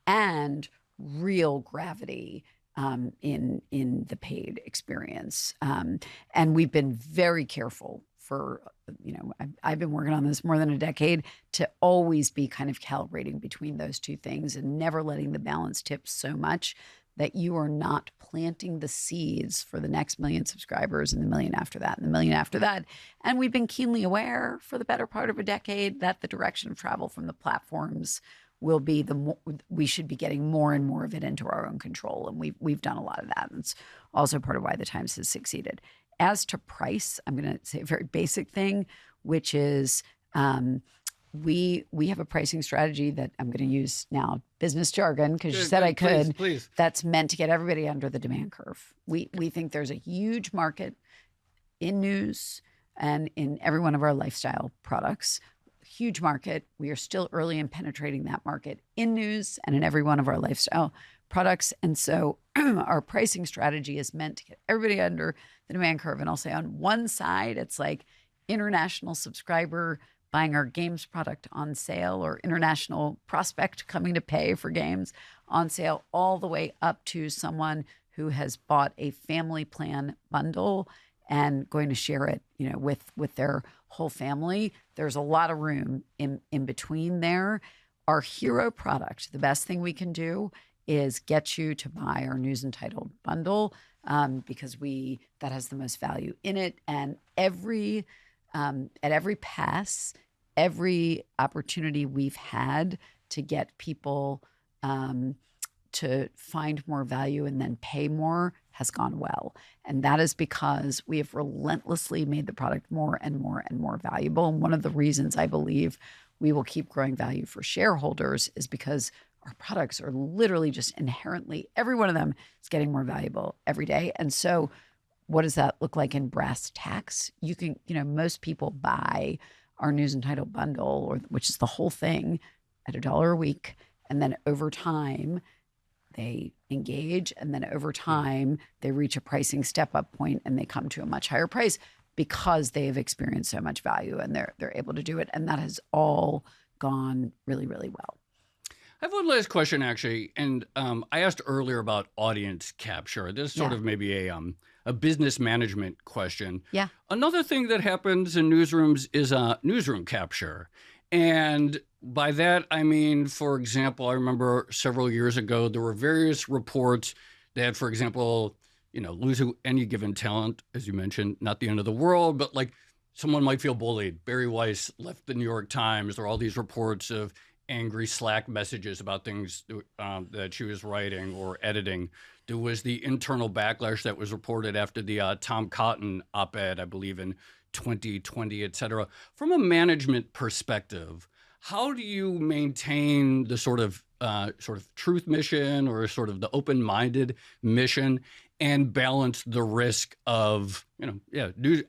and real gravity in the paid experience. And we've been very careful for, I've been working on this more than a decade to always be kind of calibrating between those two things and never letting the balance tip so much that you are not planting the seeds for the next million subscribers and the million after that and the million after that. And we've been keenly aware for the better part of a decade that the direction of travel from the platforms will be we should be getting more and more of it into our own control. And we've done a lot of that. And it's also part of why the Times has succeeded. As to price, I'm going to say a very basic thing, which is we have a pricing strategy that I'm going to use now business jargon because you said I could. Please. That's meant to get everybody under the demand curve. We think there's a huge market in news and in every one of our lifestyle products. Huge market. We are still early in penetrating that market in news and in every one of our lifestyle products. And so our pricing strategy is meant to get everybody under the demand curve. And I'll say on one side, it's like international subscriber buying our games product on sale or international prospect coming to pay for games on sale, all the way up to someone who has bought a family plan bundle and going to share it, with their whole family. There's a lot of room in between there. Our hero product, the best thing we can do is get you to buy our news and titled bundle because that has the most value in it. And at every pass, every opportunity we've had to get people to find more value and then pay more has gone well. And that is because we have relentlessly made the product more and more and more valuable. And one of the reasons I believe we will keep growing value for shareholders is because our products are literally just inherently, every one of them is getting more valuable every day. And so what does that look like in brass tacks? You can, most people buy our news and title bundle, which is the whole thing, at $1 a week. And then over time, they engage. And then over time, they reach a pricing step-up point and they come to a much higher price because they have experienced so much value and they're able to do it. And that has all gone really, really well. I have one last question, actually. And I asked earlier about audience capture. This is sort of maybe a business management question. Yeah. Another thing that happens in newsrooms is newsroom capture. And by that, I mean, for example, I remember several years ago, there were various reports that, for example, lose any given talent, as you mentioned, not the end of the world, but like someone might feel bullied. Barry Weiss left the New York Times. There are all these reports of angry Slack messages about things that she was writing or editing. There was the internal backlash that was reported after the Tom Cotton op-ed, I believe, in 2020, et cetera. From a management perspective, how do you maintain the sort of truth mission or sort of the open-minded mission and balance the risk of,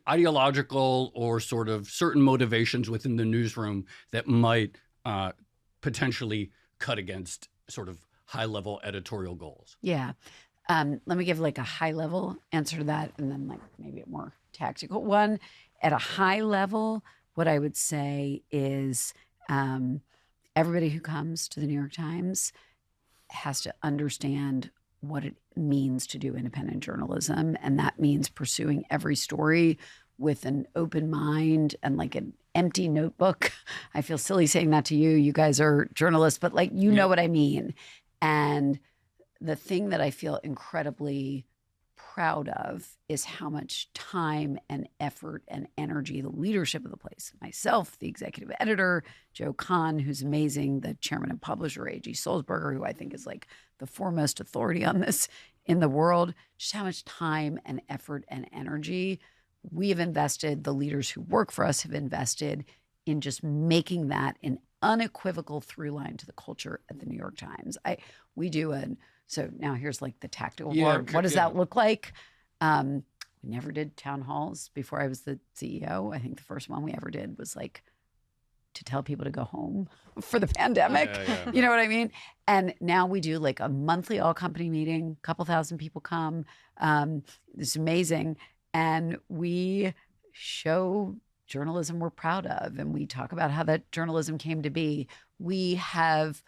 ideological or sort of certain motivations within the newsroom that might potentially cut against sort of high-level editorial goals? Yeah. Let me give like a high-level answer to that, and then like maybe a more tactical one. At a high level, what I would say is everybody who comes to the New York Times has to understand what it means to do independent journalism. And that means pursuing every story with an open mind and like an empty notebook. I feel silly saying that to you. You guys are journalists, but like, you know what I mean. And the thing that I feel incredibly proud of is how much time and effort and energy the leadership of the place, myself, the executive editor, Joe Kahn, who's amazing, the chairman and publisher, A.G. Sulzberger, who I think is like the foremost authority on this in the world, just how much time and effort and energy we have invested, the leaders who work for us have invested in just making that an unequivocal through line to the culture at the New York Times. So now here's like the tactical part. What does that look like? We never did town halls before I was the CEO. I think the first one we ever did was like to tell people to go home for the pandemic. You know what I mean? And now we do like a monthly all company meeting, a couple thousand people come. It's amazing. And we show journalism we're proud of. And we talk about how that journalism came to be. We have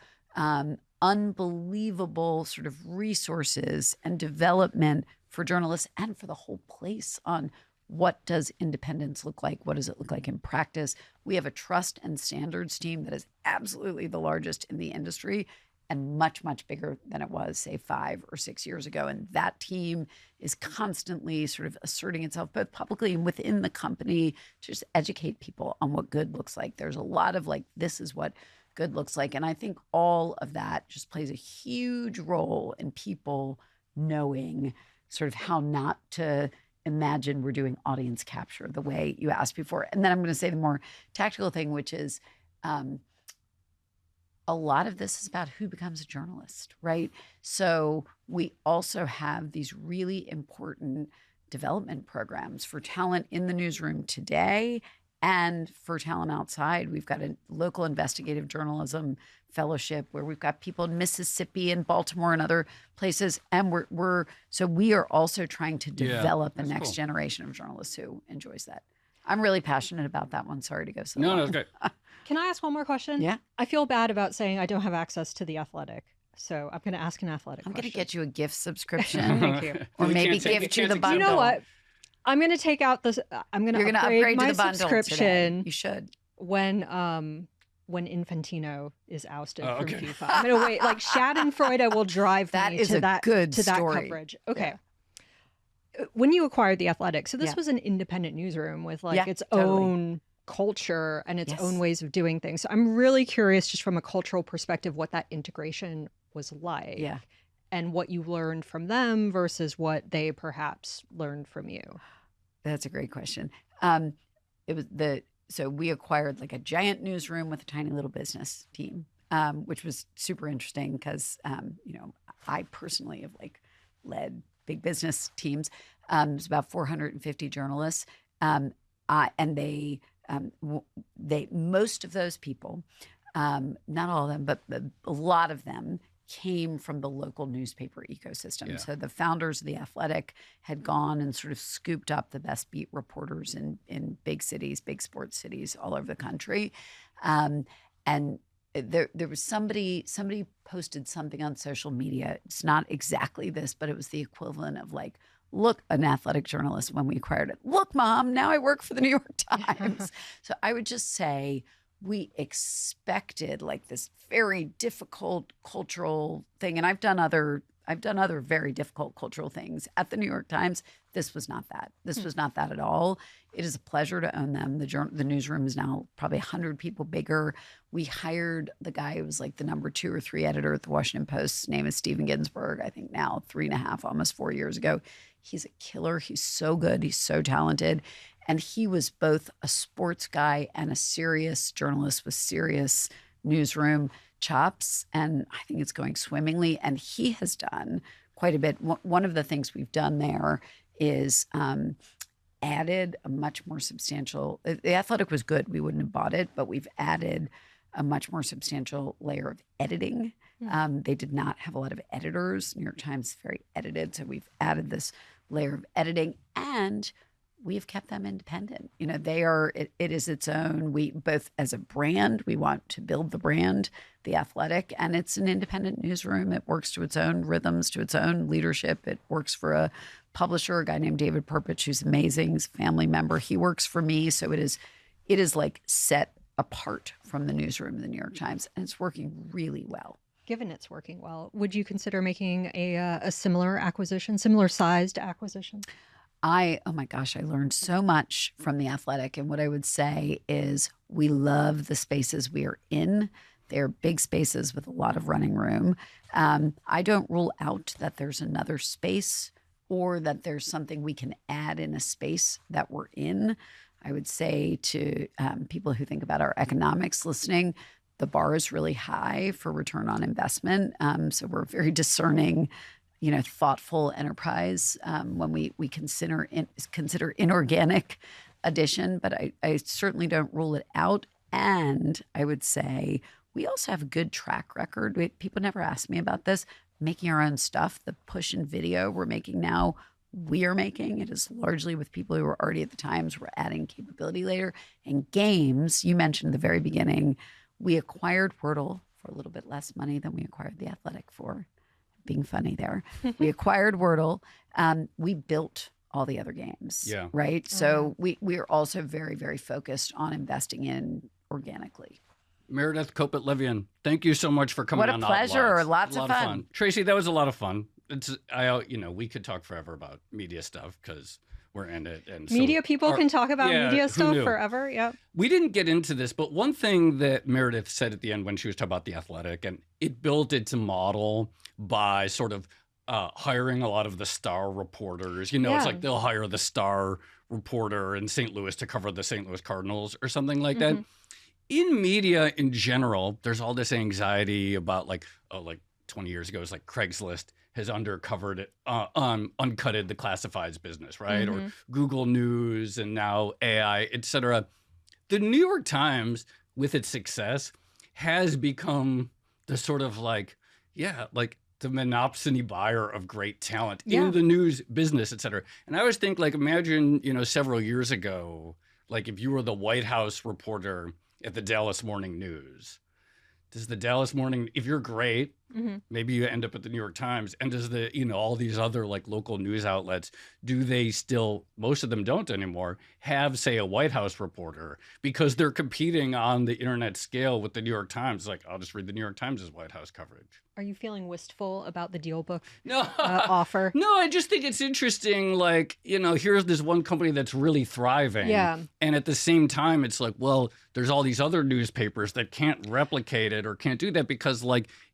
unbelievable sort of resources and development for journalists and for the whole place on what does independence look like? What does it look like in practice? We have a trust and standards team that is absolutely the largest in the industry and much, much bigger than it was, say, 5 or 6 years ago. And that team is constantly sort of asserting itself, both publicly and within the company, to just educate people on what good looks like. There's a lot of like, this is what good looks like. And I think all of that just plays a huge role in people knowing sort of how not to imagine we're doing audience capture the way you asked before. And then I'm going to say the more tactical thing, which is a lot of this is about who becomes a journalist, right? So we also have these really important development programs for talent in the newsroom today and for talent outside. We've got a local investigative journalism fellowship where we've got people in Mississippi and Baltimore and other places. And we are also trying to develop a next generation of journalists who enjoys that. I'm really passionate about that one. Sorry to go so long. No, it's great. Can I ask one more question? Yeah. I feel bad about saying I don't have access to The Athletic. So I'm going to ask an athletic I'm question. going to get you a gift subscription. Thank you. Or maybe gift you the bundle. You know what? I'm going to take out this. I'm going to upgrade my to the bundle subscription. Today. You should. When Infantino is ousted from FIFA. I'm going to wait. Like Schadenfreude will drive that me is to a that good to story. that coverage. Okay. Yeah. When you acquired The Athletic, so this Yeah. was an independent newsroom with like Yeah, its totally. own culture and its Yes. own ways of doing things. So I'm really curious, just from a cultural perspective, what that integration was like. Yeah. And what you learned from them versus what they perhaps learned from you. That's a great question. So we acquired like a giant newsroom with a tiny little business team, which was super interesting because, I personally have like led big business teams. It's about 450 journalists. And they most of those people, not all of them, but a lot of them came from the local newspaper ecosystem. Yeah. So the founders of The Athletic had gone and sort of scooped up the best beat reporters in big cities, big sports cities all over the country. And there was somebody posted something on social media. It's not exactly this, but it was the equivalent of like, look, an athletic journalist when we acquired it. Look, Mom, now I work for the New York Times. So I would just say we expected like this very difficult cultural thing. And I've done other I've done other very difficult cultural things at the New York Times. This was not that. This was not that at all. It is a pleasure to own them. The newsroom is now probably 100 people bigger. We hired the guy who was like the number 2 or 3 editor at the Washington Post. His name is Stephen Ginsburg, I think now 3.5, almost 4 years ago. He's a killer. He's so good. He's so talented. And he was both a sports guy and a serious journalist with serious newsroom chops. And I think it's going swimmingly. And he has done quite a bit. One of the things we've done there is added a much more substantial, The Athletic was good. We wouldn't have bought it, but we've added a much more substantial layer of editing. They did not have a lot of editors. New York Times is very edited. So we've added this layer of editing, and we've kept them independent. You know, it is its own, we both as a brand, we want to build the brand, The Athletic, and it's an independent newsroom. It works to its own rhythms, to its own leadership. It works for a publisher, a guy named David Perpich, who's amazing. He's a family member. He works for me. So it is like set apart from the newsroom of the New York Times, and it's working really well. Given it's working well, would you consider making a similar acquisition, similar sized acquisition? Oh my gosh, I learned so much from The Athletic. And what I would say is we love the spaces we are in. They're big spaces with a lot of running room. I don't rule out that there's another space or that there's something we can add in a space that we're in. I would say to people who think about our economics listening, the bar is really high for return on investment. So we're very discerning, thoughtful enterprise when we consider inorganic addition. But I certainly don't rule it out. And I would say we also have a good track record. People never ask me about this. Making our own stuff, the push and video we're making now, we are making. It is largely with people who are already at the Times. We're adding capability later. And games, you mentioned at the very beginning, we acquired Wordle for a little bit less money than we acquired The Athletic for. Being funny there. We acquired Wordle. We built all the other games. Yeah. Right? So we are also very, very focused on investing in organically. Meredith Kopit Levien, thank you so much for coming on. What a pleasure. Lots of fun. Tracy, that was a lot of fun. We could talk forever about media stuff because we're in it. And media people can talk about media stuff forever. Yep. We didn't get into this, but one thing that Meredith said at the end when she was talking about The Athletic, and it built its model by sort of hiring a lot of the star reporters. It's like they'll hire the star reporter in St. Louis to cover the St. Louis Cardinals or something like that. In media in general, there's all this anxiety about like 20 years ago, it's like Craigslist has uncutted the classifieds business, right? Or Google News and now AI, et cetera. The New York Times, with its success, has become the sort of like the monopsony buyer of great talent in the news business, et cetera. And I always think, imagine, several years ago, if you were the White House reporter at the Dallas Morning News. Does the Dallas Morning, if you're great, maybe you end up at the New York Times, and does all these other local news outlets, do they still, most of them don't anymore, have, say, a White House reporter because they're competing on the internet scale with the New York Times? I'll just read the New York Times' White House coverage. Are you feeling wistful about the deal book No. offer? No, I just think it's interesting. Here's this one company that's really thriving. Yeah. And at the same time, it's there's all these other newspapers that can't replicate it or can't do that because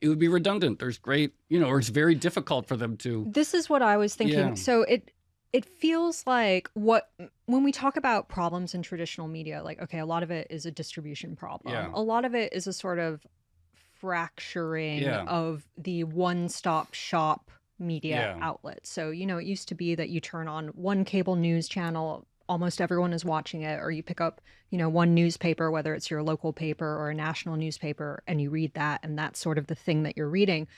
it would be redundant. There's great, or it's very difficult for them to. This is what I was thinking. Yeah. So it feels like when we talk about problems in traditional media, a lot of it is a distribution problem. Yeah. A lot of it is a sort of fracturing of the one-stop shop media outlet. So, it used to be that you turn on one cable news channel, almost everyone is watching it, or you pick up, one newspaper, whether it's your local paper or a national newspaper, and you read that, and that's sort of the thing that you're reading.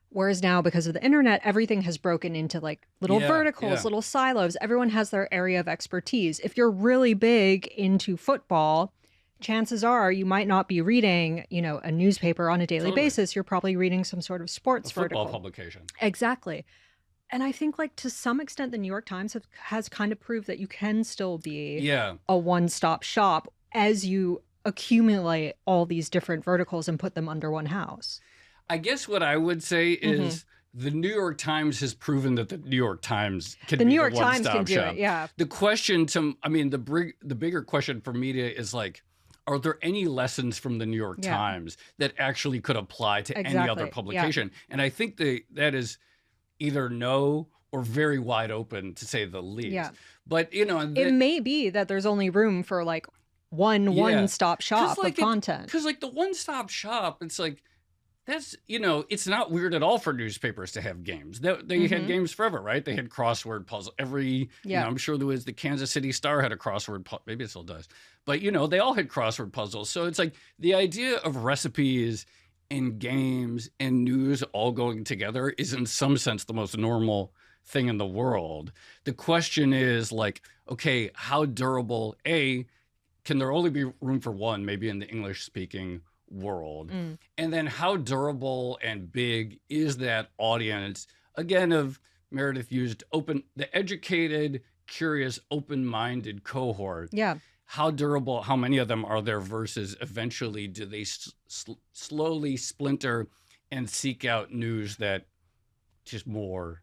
Whereas now, because of the internet, everything has broken into little verticals, little silos. Everyone has their area of expertise. If you're really big into football, chances are you might not be reading, a newspaper on a daily basis. You're probably reading some sort of sports vertical. Football publication. Exactly. And I think to some extent, the New York Times has kind of proved that you can still be a one-stop shop as you accumulate all these different verticals and put them under one house. I guess what I would say is the New York Times has proven that the New York Times can The be New York the Times one-stop can do shop. it, yeah. The question the bigger question for media is like, are there any lessons from the New York Times that actually could apply to any other publication? And I think that is either no or very wide open, to say the least. Yeah. But, you know, it may be that there's only room for like one-stop shop of content. Because like the one-stop shop, it's like, that's, you know, it's not weird at all for newspapers to have games. They had games forever, right? They had crossword puzzle. You know, I'm sure there was the Kansas City Star had a crossword puzzle. Maybe it still does. But, you know, they all had crossword puzzles. So it's like the idea of recipes and games and news all going together is in some sense the most normal thing in the world. The question is like, okay, how durable, can there only be room for one, maybe in the English speaking world? And then how durable and big is that audience? Again, of Meredith used the educated, curious, open-minded cohort. Yeah. How durable, how many of them are there versus eventually do they slowly splinter and seek out news that just more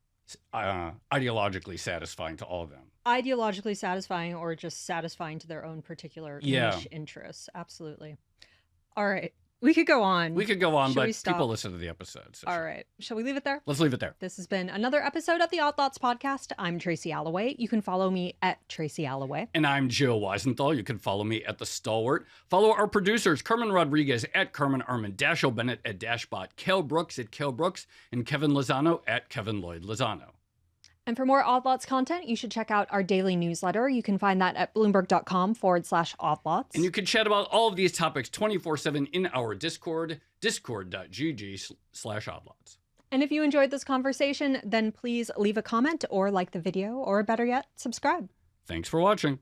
ideologically satisfying to all of them? Ideologically satisfying or just satisfying to their own particular niche interests. Absolutely. All right. We could go on. But people listen to the episode. So all right. Shall we leave it there? Let's leave it there. This has been another episode of the Odd Thoughts Podcast. I'm Tracy Alloway. You can follow me at Tracy Alloway. And I'm Joe Weisenthal. You can follow me at The Stalwart. Follow our producers, Carmen Rodriguez at Carmen Armin, Dashiell Bennett at Dashbot, Kel Brooks at Kel Brooks, and Kevin Lozano at Kevin Lloyd Lozano. And for more Odd Lots content, you should check out our daily newsletter. You can find that at bloomberg.com/odd lots. And you can chat about all of these topics 24/7 in our Discord, discord.gg/oddlots. And if you enjoyed this conversation, then please leave a comment or like the video, or better yet, subscribe. Thanks for watching.